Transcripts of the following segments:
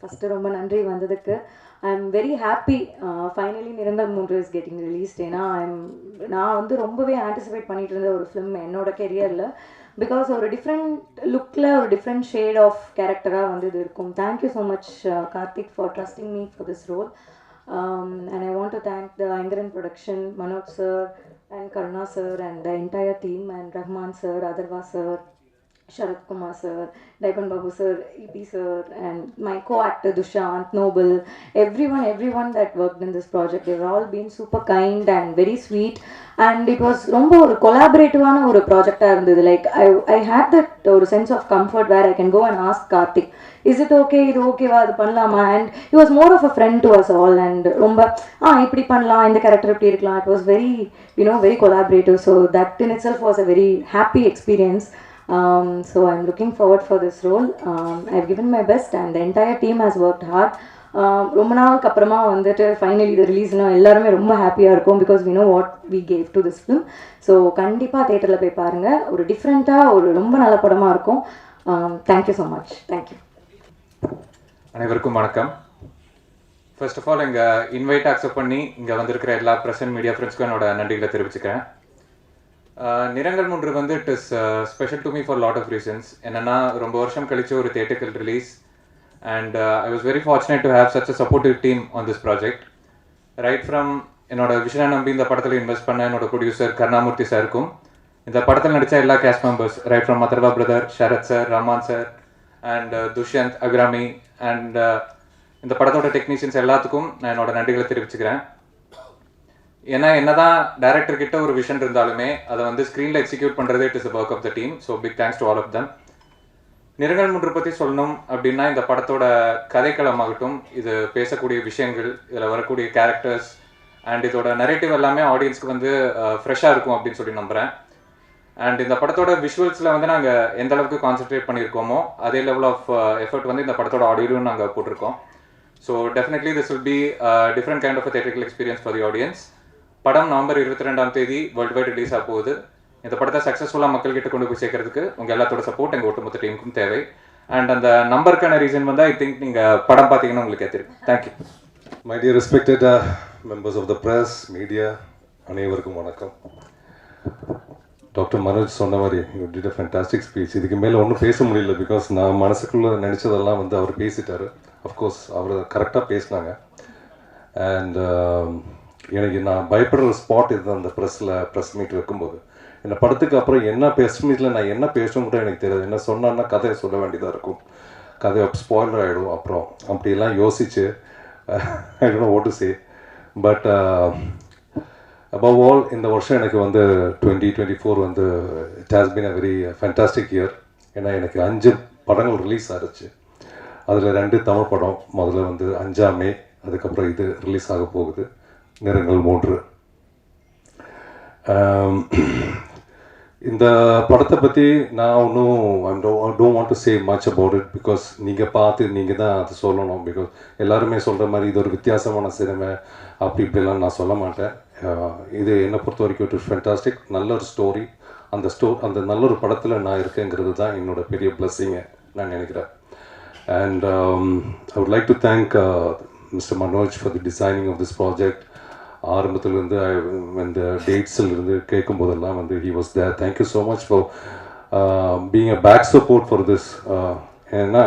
First ரொம்ப நன்றி வந்ததுக்கு. I am very happy. Finally நிரந்தர் 3 இஸ் கெட்டிங் ரிலீஸ்ட். ஏன்னா நான் வந்து ரொம்பவே ஆன்டிசிபேட் பண்ணிட்டு இருந்த ஒரு ஃபிலிம் என்னோட கெரியரில். பிகாஸ் ஒரு டிஃப்ரெண்ட் லுக்கில் ஒரு டிஃப்ரெண்ட் ஷேட் ஆஃப் கேரக்டராக வந்து இது இருக்கும். Thank you so much Karthik for trusting me for this role. And I want to thank the Angaran production, Manoj sir and Karuna sir and the entire team, and Rahman sir, Adarva sir, Sharat Kumar sir, Daipan Babu sir, EP sir, and my co-actor Dushant, Noble, everyone that worked in this project. They've all been super kind and very sweet, and it was ரொம்ப ஒரு collaborative-ஆன ஒரு ப்ராஜெக்டாக இருந்தது. Like I had that ஒரு sense of comfort where I can go and ask Karthik, is it okay, இது ஓகேவா, அது பண்ணலாமா, and he was more of a friend to us all. And ரொம்ப இப்படி பண்ணலாம், இந்த கேரக்டர் இப்படி இருக்கலாம். It was very, very collaborative. So that in itself was a very happy experience. So I'm looking forward for this role. I've given my best and the entire team has worked hard. ரொம்ப நாளுக்கு அப்புறமா வந்துட்டு finally இது ரிலீஸ்னால் எல்லாருமே ரொம்ப ஹாப்பியாக இருக்கும். Because we know what we gave to this film. So கண்டிப்பாக தேட்டரில் போய் பாருங்கள். ஒரு டிஃப்ரெண்ட்டாக ஒரு ரொம்ப நல்ல படமாக இருக்கும். Thank you so much. தேங்க்யூ. அனைவருக்கும் வணக்கம். ஃபர்ஸ்ட் ஆஃப் ஆல் எங்கள் இன்வைட் அக்செப்ட் பண்ணி இங்கே வந்திருக்கிற எல்லா ப்ரெசன்ட் மீடியா ஃப்ரெண்ட்ஸ்க்கும் என்னோட நன்றிகளை தெரிவிச்சுக்கிறேன். நிறங்கள் 3 வந்து it is special to me for lot of reasons. என்னென்னா ரொம்ப வருஷம் கழிச்சு ஒரு தியேட்டர்கள் release and I was very fortunate to have such a supportive team on this project. Right from என்னோட விஷனை நம்பி இந்த படத்தில் இன்வெஸ்ட் பண்ண என்னோட ப்ரொடியூசர் கருணாமூர்த்தி சாருக்கும், இந்த படத்தில் நடித்த எல்லா cast members right from Atharvaa brother, Sharath sir, Rahman sir and Dushyanth, Abirami and இந்த படத்தோட டெக்னீஷியன்ஸ் எல்லாத்துக்கும் நான் என்னோட நன்றிகளை தெரிவிச்சுக்கிறேன். ஏன்னா என்னதான் டைரக்டர் கிட்ட ஒரு விஷன் இருந்தாலுமே அதை வந்து ஸ்க்ரீனில் எக்ஸிக்யூட் பண்ணுறது it is work of the team. So big thanks to all of them. நிறங்கள் 3 பற்றி சொல்லணும் அப்படின்னா இந்த படத்தோட கதைக்களமாகட்டும், இது பேசக்கூடிய விஷயங்கள், இதில் வரக்கூடிய கேரக்டர்ஸ் அண்ட் இதோட நரேட்டிவ் எல்லாமே ஆடியன்ஸ்க்கு வந்து ஃப்ரெஷ்ஷாக இருக்கும் அப்படின்னு சொல்லி நம்புகிறேன். அண்ட் இந்த படத்தோட விஷுவல்ஸில் வந்து நாங்கள் எந்த அளவுக்கு கான்சென்ட்ரேட் பண்ணியிருக்கோமோ அதே லெவல் ஆஃப் எஃபர்ட் வந்து இந்த படத்தோட ஆடியோலையும் நாங்கள் போட்டிருக்கோம். So definitely this will be different kind of theatrical experience for the audience. படம் நவம்பர் 22ஆம் தேதி வேர்ல்டு வைட் ரிலீஸ் ஆக போகுது. இந்த படத்தை சக்ஸஸ்ஃபுல்லாக மக்கள்கிட்ட கொண்டு போய் சேர்க்கறதுக்கு உங்கள் எல்லாத்தோட சப்போர்ட் எங்கள் ஒட்டுமொத்த டீமுக்கும் தேவை. அண்ட் அந்த நம்பருக்கான ரீசன் வந்து ஐ திங்க் நீங்கள் படம் பார்த்தீங்கன்னா உங்களுக்கு தெரியும். Thank you. My dear respected members of the press, media, அனைவருக்கும் வணக்கம். டாக்டர் மனோஜ் சொன்ன மாதிரி you did a fantastic speech. இதுக்கு மேலே ஒன்றும் பேச முடியல. பிகாஸ் நான் மனசுக்குள்ளே நினச்சதெல்லாம் வந்து அவர் பேசிட்டார். அஃப்கோர்ஸ் அவர் கரெக்டாக பேசினாங்க. அண்ட் எனக்கு நான் பயப்படுற ஸ்பாட் இதுதான். அந்த ப்ரெஸ் மீட் வைக்கும்போது இந்த படத்துக்கு அப்புறம் என்ன ப்ரெஸ் மீட்டில் நான் என்ன பேசணும் கூட எனக்கு தெரியாது. என்ன சொன்னான்னா கதையை சொல்ல வேண்டியதாக இருக்கும், கதை ஸ்பாயிலர் ஆகிடும். அப்புறம் அப்படியெல்லாம் யோசிச்சு ஐ don't know what to say. But above all இந்த வருஷம் எனக்கு வந்து 2024 வந்து it has been a very fantastic year. ஏன்னா எனக்கு 5 படங்கள் ரிலீஸ் ஆகிடுச்சு. அதில் 2 தமிழ் படம். முதல்ல வந்து 5ஆம் மே, அதுக்கப்புறம் இது ரிலீஸ் ஆக போகுது, நிறங்கள் 3. இந்த படத்தை பற்றி நான் ஒன்றும் I don't want to say much about it. Because நீங்கள் பார்த்து நீங்கள் தான் அது சொல்லணும். பிகாஸ் எல்லாருமே சொல்கிற மாதிரி இது ஒரு வித்தியாசமான சினிமா அப்படி இப்படிலாம் நான் சொல்ல மாட்டேன். இது என்னை பொறுத்த வரைக்கும் இட் இஸ் ஃபேண்டாஸ்டிக். நல்ல ஒரு ஸ்டோரி. அந்த நல்ல ஒரு படத்தில் நான் இருக்கேங்கிறது தான் என்னோட பெரிய பிளஸ்ஸிங்கை நான் நினைக்கிறேன். And I would like to thank mister Manoj for the designing of this project. ஆரம்பத்துலேருந்து இந்த டேட்ஸில் இருந்து கேட்கும் போதெல்லாம் வந்து he was there. Thank you so much for being a back support for this. ஏன்னா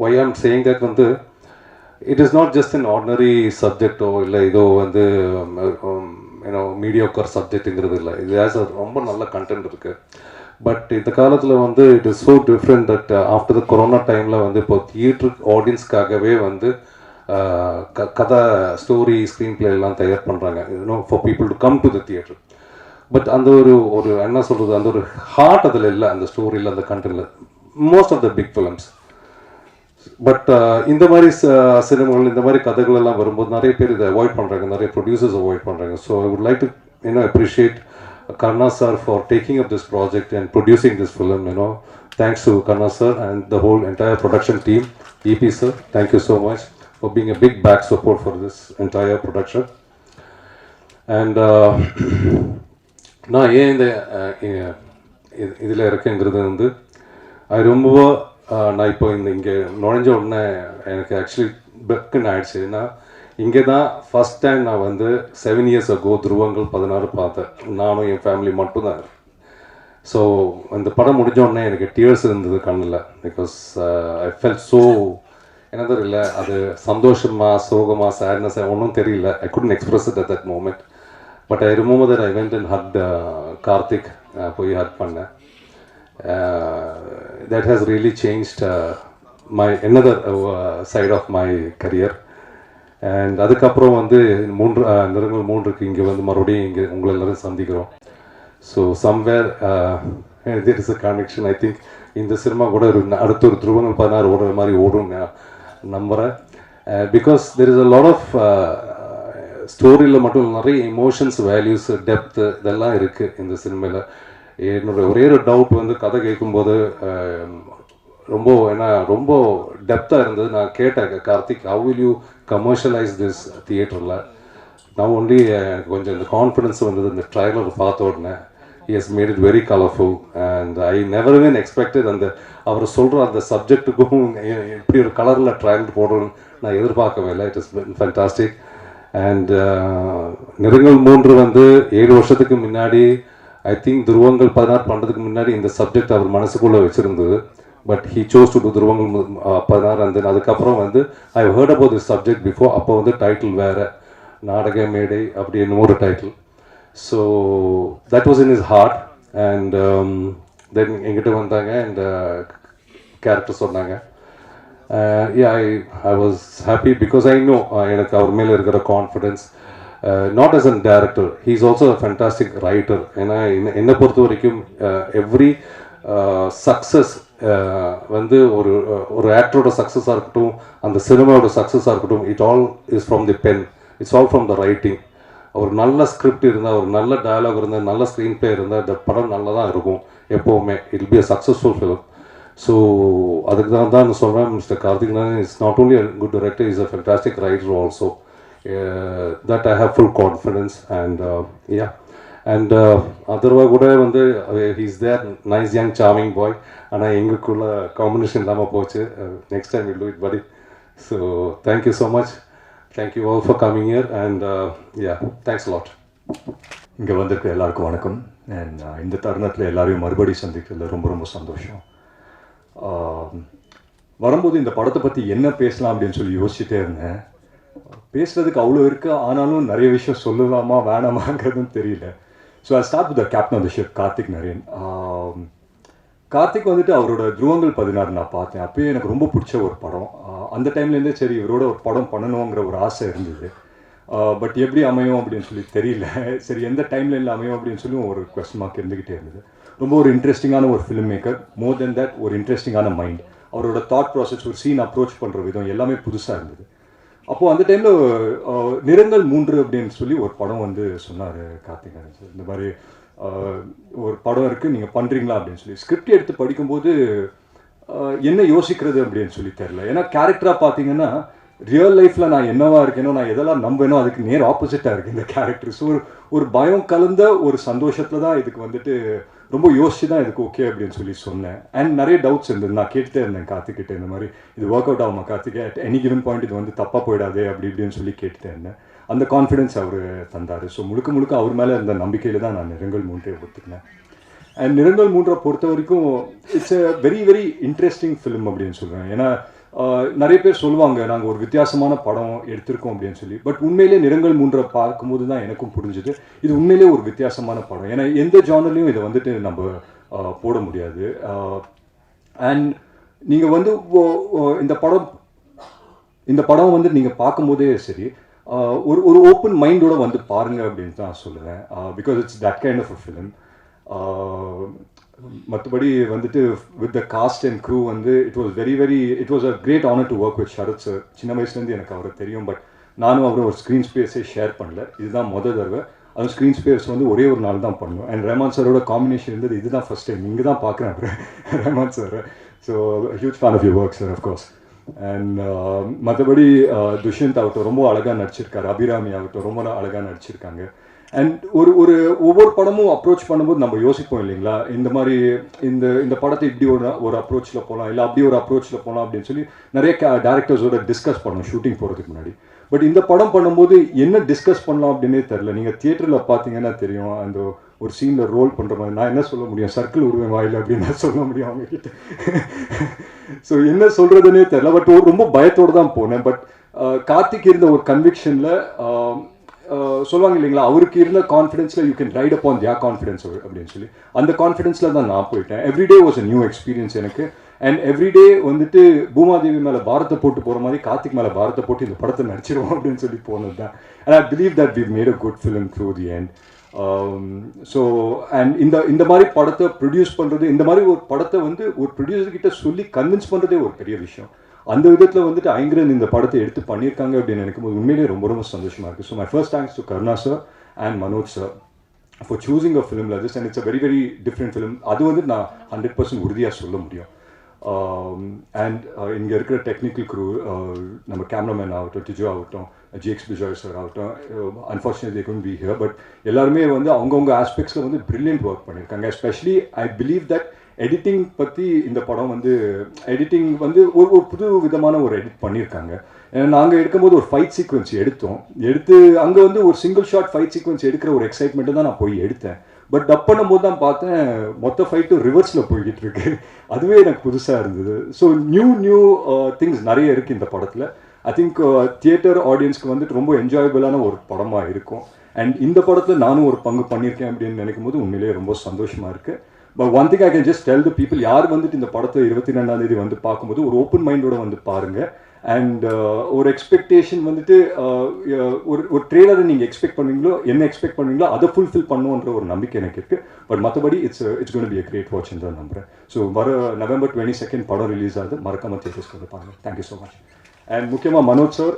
ஒய் ஆம் சேயிங் தட் வந்து it is not just an ordinary சப்ஜெக்டோ இல்லை இதோ வந்து ஏன்னோ மீடியோக்கர் சப்ஜெக்ட்டுங்கிறது இல்லை. இது ஆஸ் அ ரொம்ப நல்ல கண்டென்ட் இருக்குது. பட் இந்த காலத்தில் வந்து it is so different that after the corona டைமில் வந்து இப்போ தியேட்டர் ஆடியன்ஸ்க்காகவே வந்து கதை, ஸ்டோரி, ஸ்க்ரீன் பிளே எல்லாம் தயார் பண்ணுறாங்க, for people to come to the theatre. But அந்த ஒரு என்ன சொல்கிறது, அந்த ஒரு ஹார்ட் அதில் இல்லை, அந்த ஸ்டோரியில், அந்த கண்டென்ட்டில், most of the big films. But இந்த மாதிரி சினிமாவில் இந்த மாதிரி கதைகள் எல்லாம் வரும்போது நிறைய பேர் இதை அவாய்ட் பண்ணுறாங்க, நிறைய ப்ரொடியூசர்ஸ் அவாய்ட் பண்ணுறாங்க. So I would like to appreciate Karna sir for taking up this project and producing this film. Thanks to Karna sir and the whole entire production team. EP sir, thank you so much for being a big back support for this entire production. And நான் ஏன் இந்த இதில் இருக்கேங்கிறது வந்து I ரொம்ப நான் இப்போ இங்கே நுழைஞ்ச உடனே எனக்கு ஆக்சுவலி பெக்குன்னு ஆயிடுச்சு. ஏன்னா இங்கே தான் ஃபஸ்ட் டைம் நான் வந்து 7 years ago துருவங்கள் 16 பார்த்தேன். நானும் என் ஃபேமிலி மட்டும்தான். ஸோ அந்த படம் முடிஞ்ச உடனே எனக்கு டியர்ஸ் இருந்தது கண்ணில். பிகாஸ் ஐ ஃபெல்ட் ஸோ என்னது இல்லை, அது சந்தோஷமா சோகமா சேட்னஸ் ஒன்றும் தெரியல. I couldn't express it at that moment. But I remember that I went and hug Karthik, போய் ஹக் பண்ணேன். that has really changed my another side of my career. And அதுக்கப்புறம் வந்து நிறங்கள் 3க்கு இங்கே வந்து மறுபடியும் இங்கே உங்களை எல்லாரும் சந்திக்கிறோம். So somewhere there is a connection. I think இந்த சினிமா கூட அடுத்த ஒரு துருவங்கள் 16 ஓடுற மாதிரி ஓடும் நான் நம்புகிறேன். Because there is a lot of ஸ்டோரியில் மட்டும் நிறைய எமோஷன்ஸ், வேல்யூஸ், டெப்த்து இதெல்லாம் இருக்குது இந்த சினிமாவில். என்னோட ஒரே ஒரு டவுட் வந்து கதை கேட்கும்போது ரொம்ப டெப்த்தாக இருந்தது. நான் கேட்டேன் Karthik, how will you commercialise this தியேட்டரில்? நான் ஒன்லி எனக்கு கொஞ்சம் இந்த கான்ஃபிடன்ஸ் வந்தது இந்த ட்ரைலர் பார்த்த உடனே. he has made it very colorful and I never even expected அந்த அவர் சொல்கிற அந்த சப்ஜெக்ட்டுக்கும் இப்படி ஒரு கலரில் ட்ரைலர் போடுறோன்னு நான் எதிர்பார்க்கவே இல்லை. It is fantastic. அண்ட் நிறங்கள் 3 வந்து 7 வருஷத்துக்கு முன்னாடி ஐ திங்க் துருவங்கள் 16 பண்ணுறதுக்கு முன்னாடி இந்த சப்ஜெக்ட் அவர் மனசுக்குள்ளே வச்சுருந்தது. But he chose to do துருவங்கள் 16. அண்ட் தென் அதுக்கப்புறம் வந்து I heard about this subject before. அப்போ வந்து டைட்டில் வேறு, நாடக மேடை அப்படி என்னமோ ஒரு title. So that was in his heart. And then எங்கிட்ட வந்தாங்க அண்ட் கேரக்டர் சொன்னாங்க. I was happy because I know எனக்கு அவர் மேலே இருக்கிற confidence. Not as a director, he is also a fantastic writer. ஏன்னா என்னை பொறுத்த வரைக்கும் எவ்ரி சக்ஸஸ் வந்து ஒரு ஆக்டரோட சக்ஸஸாக இருக்கட்டும், அந்த சினிமாவோட சக்ஸஸாக இருக்கட்டும், it all is from the pen, it's all from the writing. ஒரு நல்ல ஸ்கிரிப்ட் இருந்தால், ஒரு நல்ல டயலாக் இருந்தால், நல்ல ஸ்க்ரீன் பிளே இருந்தால் இந்த படம் நல்லா தான் இருக்கும் எப்போவுமே. It be a successful film. So அதுக்கு தான் நான் சொல்கிறேன், mister Karthik is not only a good director, is a fantastic writer also. That I have full confidence. And and otherwise கூட வந்து he's there, nice young charming boy. ஆனால் எங்களுக்குள்ள combination இல்லாமல் போச்சு. Next time we'll do it, buddy. So thank you so much. Thank you all for coming here and thanks a lot. இங்கே வந்திருக்க எல்லாருக்கும் வணக்கம். அண்ட் இந்த தருணத்தில் எல்லாரையும் மறுபடியும் சந்திக்கிறதுல ரொம்ப ரொம்ப சந்தோஷம். வரும்போது இந்த படத்தை பற்றி என்ன பேசலாம் அப்படின்னு சொல்லி யோசிச்சுட்டே இருந்தேன். பேசுகிறதுக்கு அவ்வளோ இருக்குது, ஆனாலும் நிறைய விஷயம் சொல்லலாமா வேணாமாங்கிறதும் தெரியல. So I start with the captain of the ship, Karthik Naren. Karthik வந்துட்டு அவரோட துருவங்கள் 16 நான் பார்த்தேன். அப்போயே எனக்கு ரொம்ப பிடிச்ச ஒரு படம். அந்த டைம்லேருந்தே சரி இவரோட ஒரு படம் பண்ணணுங்கிற ஒரு ஆசை இருந்தது. பட் எப்படி அமையும் அப்படின்னு சொல்லி தெரியல. சரி எந்த டைம்லைனில் அமையும் அப்படின்னு சொல்லி ஒரு கொஸ்டின் மார்க் இருந்துக்கிட்டே இருந்தது. ரொம்ப ஒரு இன்ட்ரெஸ்டிங்கான ஒரு film maker, more then that ஒரு இன்ட்ரெஸ்டிங்கான மைண்ட். அவரோட தாட் ப்ராசஸ், ஒரு சீன் அப்ரோச் பண்ணுற விதம் எல்லாமே புதுசாக இருந்தது. அப்போது அந்த டைமில் நிறங்கள் 3 அப்படின்னு சொல்லி ஒரு படம் வந்து சொன்னார் கார்த்திக். இந்த மாதிரி ஒரு படம் இருக்குது, நீங்கள் பண்ணுறீங்களா அப்படின்னு சொல்லி ஸ்கிரிப்ட் எடுத்து படிக்கும்போது என்ன யோசிக்கிறது அப்படின்னு சொல்லி தெரில. ஏன்னா கேரக்டராக பார்த்தீங்கன்னா ரியல் லைஃப்பில் நான் என்னவா இருக்கேனோ, நான் எதெல்லாம் நம்பேனோ அதுக்கு நேர் ஆப்போசிட்டாக இருக்குது இந்த கேரக்டர். ஸோ ஒரு பயம் கலந்த ஒரு சந்தோஷத்தில் தான் இதுக்கு வந்துட்டு ரொம்ப யோசிச்சு தான் இதுக்கு ஓகே அப்படின்னு சொல்லி சொன்னேன். அண்ட் நிறைய டவுட்ஸ் இருந்தது. நான் கேட்டுகிட்டே இருந்தேன் கார்த்திக்கிட்ட, இந்த மாதிரி இது ஒர்க் அவுட் ஆகுமா Karthik, at any given point இது வந்து தப்பாக போயிடாதே அப்படி இப்படின்னு சொல்லி கேட்டுகிட்டே இருந்தேன். அந்த கான்ஃபிடென்ஸ் அவர் தந்தார். ஸோ முழுக்க அவர் மேலே இருந்த நம்பிக்கையில் தான் நான் நிறங்கள் 3 ஒத்துக்கினேன். அண்ட் நிறங்கள் 3 பொறுத்த வரைக்கும் it's a very very interesting film அப்படின்னு சொல்லுவேன். ஏன்னா நிறைய பேர் சொல்லுவாங்க நாங்கள் ஒரு வித்தியாசமான படம் எடுத்திருக்கோம் அப்படின்னு சொல்லி. பட் உண்மையிலே நிறங்கள் 3 பார்க்கும்போது தான் எனக்கும் புரிஞ்சுது இது உண்மையிலே ஒரு வித்தியாசமான படம். ஏன்னா எந்த ஜானர்லையும் இதை வந்துட்டு நம்ம போட முடியாது. அண்ட் நீங்கள் வந்து இந்த படம் வந்து நீங்கள் பார்க்கும்போதே சரி ஒரு ஓப்பன் மைண்டோட வந்து பாருங்கள் அப்படின்னு தான் சொல்லுவேன். Because it's that kind of a film. மற்றபடி வந்துட்டு with the cast and crew வந்து it was a great honour to work with Sharath sir. சின்ன வயசுலேருந்து எனக்கு அவரை தெரியும். பட் நானும் அவரை ஒரு ஸ்க்ரீன் ஸ்பேஸே ஷேர் பண்ணல. இதுதான் தடவை. அது ஸ்க்ரீன் ஸ்பேஸ் வந்து ஒரே ஒரு நாள் தான் பண்ணணும். அண்ட் ரஹ்மான் சாரோட காம்பினேஷன் இருந்தது இதுதான் ஃபர்ஸ்ட் டைம். இங்கே தான் பார்க்குறேன் அவர் Rahman sir. So huge fan of your work sir of course. And மற்றபடி துஷ்யந்த் ஆகட்டும் ரொம்ப அழகாக நடிச்சிருக்காரு. அபிராமி ஆகட்டும் ரொம்ப அழகாக நடிச்சிருக்காங்க. அண்ட் ஒவ்வொரு படமும் அப்ரோச் பண்ணும்போது நம்ம யோசிப்போம் இல்லைங்களா, இந்த மாதிரி இந்த படத்தை இப்படி ஒரு அப்ரோச்சில் போகலாம், இல்லை அப்படி ஒரு அப்ரோச்சில் போகலாம் அப்படின்னு சொல்லி நிறைய டேரக்டர்ஸோட டிஸ்கஸ் பண்ணோம் ஷூட்டிங் போகிறதுக்கு முன்னாடி. பட் இந்த படம் பண்ணும்போது என்ன டிஸ்கஸ் பண்ணலாம் அப்படின்னே தெரில. நீங்கள் தியேட்டரில் பார்த்தீங்கன்னா தெரியும், அந்த ஒரு சீனில் ரோல் பண்ணுற மாதிரி நான் என்ன சொல்ல முடியும், சர்க்கிள் விடுவேன் வாயில் அப்படின்னு நான் சொல்ல முடியும் அவங்கக்கிட்ட. ஸோ என்ன சொல்கிறதுனே தெரில. பட் ரொம்ப பயத்தோடு தான் போனேன். பட் கார்த்திக் இருந்த ஒரு கன்விக்ஷனில் சொல்லுவாங்க இல்லைங்களா, அவருக்கு இருந்த கான்ஃபிடென்ஸில் you can write upon their confidence அப்படின்னு சொல்லி, அந்த கான்ஃபிடென்ஸில் தான் நான் போயிட்டேன். Everyday was a new experience எனக்கு. அண்ட் எவ்ரிடே வந்துட்டு பூமாதேவி மேலே பாரத்தை போட்டு போகிற மாதிரி கார்த்திக் மேலே பாரத்தை போட்டு இந்த படத்தை நடிச்சிருவோம் அப்படின்னு சொல்லி போனது தான். And I believe that we made a good film through the end. So and இந்த மாதிரி படத்தை ப்ரொடியூஸ் பண்ணுறது, இந்த மாதிரி ஒரு படத்தை வந்து ஒரு ப்ரொடியூசர்கிட்ட சொல்லி கன்வின்ஸ் பண்ணுறதே ஒரு பெரிய விஷயம். அந்த விதத்தில் வந்துட்டு ஐங்கரன் இந்த படத்தை எடுத்து பண்ணியிருக்காங்க அப்படின்னு நினைக்கும் போது உண்மையிலேயே ரொம்ப ரொம்ப சந்தோஷமாக இருக்குது. So my first thanks to Karuna sir and Manoj sir for choosing a film like this. And it's a very very different film. அது வந்து நான் 100% உறுதியாக சொல்ல முடியும். அண்ட் இங்கே இருக்கிற டெக்னிக்கல் க்ரூ, நம்ம கேமராமேன் ஆகட்டும், டிஜோ ஆகட்டும், ஜிஎக்ஸ் பிஜாய் சார் ஆகட்டும், unfortunately couldn't be here, but எல்லாருமே வந்து அவங்கவுங்க ஆஸ்பெக்ட்ஸில் வந்து பிரில்லியன்ட் ஒர்க் பண்ணியிருக்காங்க. Especially I believe that editing பற்றி இந்த படம் வந்து எடிட்டிங் வந்து ஒரு புது விதமான ஒரு எடிட் பண்ணியிருக்காங்க. நாங்கள் எடுக்கும்போது ஒரு ஃபைட் சீக்வன்ஸ் எடுத்து அங்கே வந்து ஒரு சிங்கிள் ஷாட் ஃபைட் சீக்வன்ஸ் எடுக்கிற ஒரு எக்ஸைட்மெண்ட்டு தான் நான் போய் எடுத்தேன். பட் டப் பண்ணும்போது தான் பார்த்தேன் மொத்த ஃபைட்டும் ரிவர்ஸில் போய்கிட்டு இருக்கு. அதுவே எனக்கு புதுசாக இருந்தது. ஸோ நியூ திங்ஸ் நிறைய இருக்குது இந்த படத்தில். ஐ திங்க் தியேட்டர் ஆடியன்ஸ்க்கு வந்துட்டு ரொம்ப என்ஜாயபிளான ஒரு படமாக இருக்கும். அண்ட் இந்த படத்தில் நானும் ஒரு பங்கு பண்ணியிருக்கேன் அப்படின்னு நினைக்கும் போது உண்மையிலேயே ரொம்ப சந்தோஷமாக இருக்குது. But one thing I can just tell the people, யார் வந்துட்டு இந்த படத்தை 22ஆம் தேதி வந்து பார்க்கும்போது ஒரு ஓப்பன் மைண்டோட வந்து பாருங்கள். அண்ட் ஒரு எக்ஸ்பெக்டேஷன் வந்துட்டு ஒரு ட்ரெய்லரை நீங்கள் எக்ஸ்பெக்ட் பண்ணுவீங்களோ, என்ன எக்ஸ்பெக்ட் பண்ணுவீங்களோ அதை ஃபுல்ஃபில் பண்ணுன்ற ஒரு நம்பிக்கை எனக்கு இருக்குது. பட் மற்றபடி it's gonna be a great watch தான் நம்புகிறேன். ஸோ வர November 22 படம் ரிலீஸ் ஆகுது. மறக்காமல் தியேட்டர்ஸ்க்கு வந்து பாருங்கள். Thank you so much. அண்ட் முக்கியமாக Manoj sir,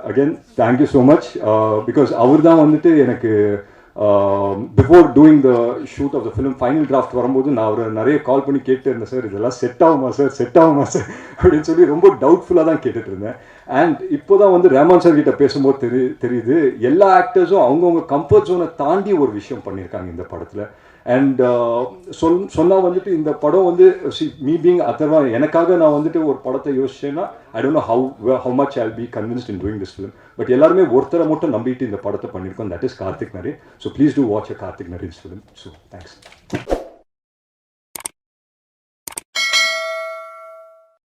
again thank you so much. Because அவர் தான் வந்துட்டு எனக்கு before doing the shoot of the film final draft வரும்போது நான் அவர் நிறைய கால் பண்ணி கேட்டு இருந்தேன், சார் இதெல்லாம் செட் ஆகுமா சார் அப்படின்னு சொல்லி ரொம்ப டவுட்ஃபுல்லாக தான் கேட்டுட்டு இருந்தேன். அண்ட் இப்போ தான் வந்து ரஹ்மான் சார் கிட்ட பேசும்போது தெரியுது எல்லா ஆக்டர்ஸும் அவங்கவுங்க கம்ஃபர்ட் ஜோனை தாண்டி ஒரு விஷயம் பண்ணியிருக்காங்க இந்த படத்தில். அண்ட் சொன்னால் வந்துட்டு இந்த படம் வந்து மீ பீங் அதர்வா எனக்காக நான் வந்துட்டு ஒரு படத்தை யோசிச்சேன்னா I don't know how much I'll be convinced in doing this film. But எல்லாருமே ஒருத்தரை மட்டும் நம்பிட்டு இந்த படத்தை பண்ணியிருக்கோம், that is Karthick Naren. So please do watch a Karthick Naren's film. So thanks.